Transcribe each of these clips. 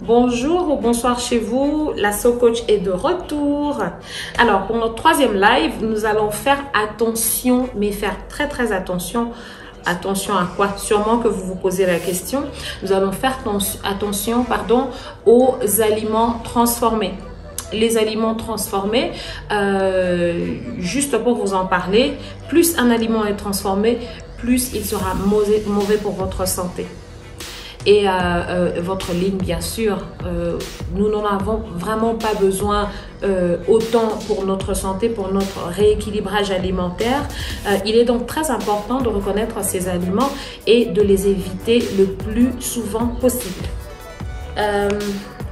Bonjour ou bonsoir chez vous, la So Coach est de retour. Alors pour notre troisième live, nous allons faire attention, mais faire très attention. Attention à quoi? Sûrement que vous vous posez la question. Nous allons faire attention aux aliments transformés. Les aliments transformés, juste pour vous en parler, plus un aliment est transformé, plus il sera mauvais pour votre santé. Et votre ligne, bien sûr, nous n'en avons vraiment pas besoin autant pour notre santé, pour notre rééquilibrage alimentaire. Il est donc très important de reconnaître ces aliments et de les éviter le plus souvent possible.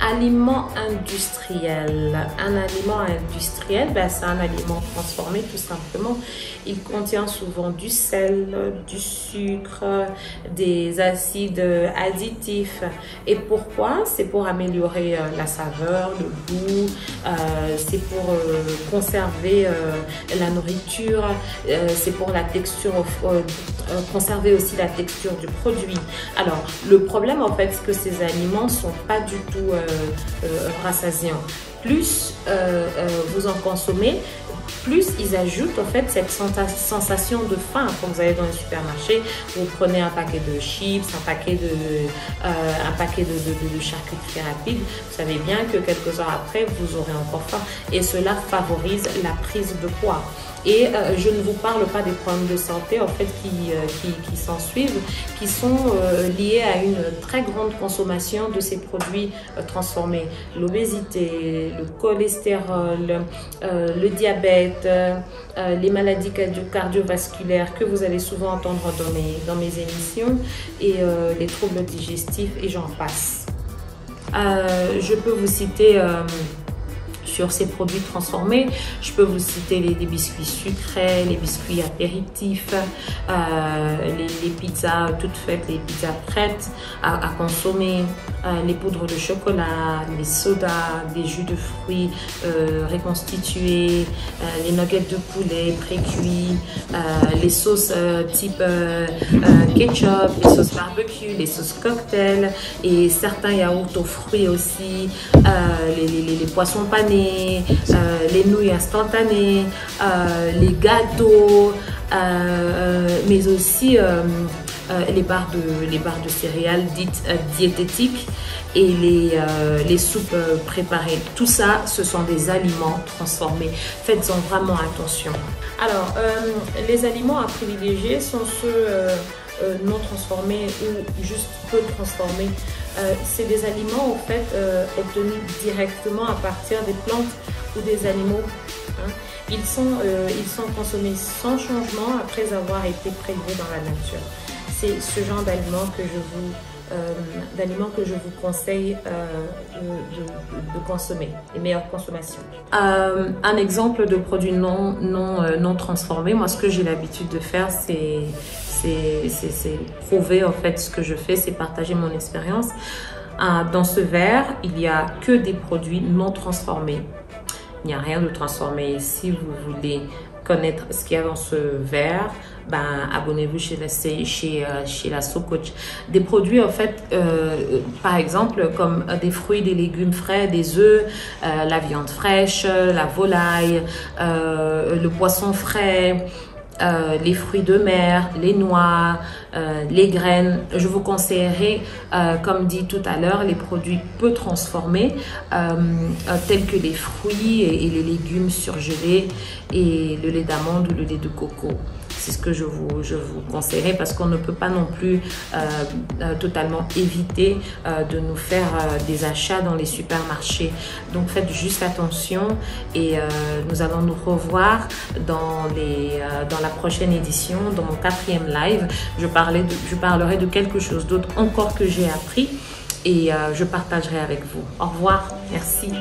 Aliment industriel. Un aliment industriel, c'est un aliment transformé tout simplement. Il contient souvent du sel, du sucre, des acides additifs. Et pourquoi? C'est pour améliorer la saveur, le goût, c'est pour conserver la nourriture, c'est pour la texture, conserver aussi la texture du produit. Alors, le problème en fait, c'est que ces aliments ne sont pas du tout rassasiants. Plus vous en consommez, plus ils ajoutent en fait cette sensation de faim. Quand vous allez dans le supermarché, vous prenez un paquet de chips, un paquet de charcuterie rapide, vous savez bien que quelques heures après, vous aurez encore faim et cela favorise la prise de poids. Et je ne vous parle pas des problèmes de santé en fait qui s'en suivent, qui sont liés à une très grande consommation de ces produits transformés. L'obésité, le cholestérol, le diabète, les maladies cardiovasculaires que vous allez souvent entendre dans mes émissions et les troubles digestifs et j'en passe. Je peux vous citer sur ces produits transformés, je peux vous citer les biscuits sucrés, les biscuits apéritifs, les pizzas toutes faites, les pizzas prêtes à consommer, les poudres de chocolat, les sodas, les jus de fruits reconstitués, les nuggets de poulet pré-cuits, les sauces type ketchup, les sauces barbecue, les sauces cocktail et certains yaourts aux fruits aussi, les poissons panés, les nouilles instantanées, les gâteaux, mais aussi les barres de céréales dites diététiques et les soupes préparées. Tout ça, ce sont des aliments transformés. Faites-en vraiment attention. Alors, les aliments à privilégier sont ceux non transformés ou juste peu transformés. C'est des aliments en fait obtenus directement à partir des plantes ou des animaux. Hein. Ils sont consommés sans changement après avoir été prélevés dans la nature. C'est ce genre d'aliments que je vous conseille de consommer, les meilleures consommations. Un exemple de produit non transformé, moi ce que j'ai l'habitude de faire, c'est prouver en fait ce que je fais, c'est partager mon expérience. Dans ce verre, il n'y a que des produits non transformés. Il n'y a rien de transformé. Si vous voulez connaître ce qu'il y a dans ce verre, abonnez-vous chez la So Coach. Des produits en fait, par exemple comme des fruits, des légumes frais, des œufs, la viande fraîche, la volaille, le poisson frais, les fruits de mer, les noix, les graines. Je vous conseillerais, comme dit tout à l'heure, les produits peu transformés, tels que les fruits et les légumes surgelés et le lait d'amande ou le lait de coco. C'est ce que je vous conseillerais parce qu'on ne peut pas non plus totalement éviter de nous faire des achats dans les supermarchés. Donc faites juste attention et nous allons nous revoir dans la prochaine édition, dans mon 4e live. Je parlerai de quelque chose d'autre encore que j'ai appris et je partagerai avec vous. Au revoir, merci.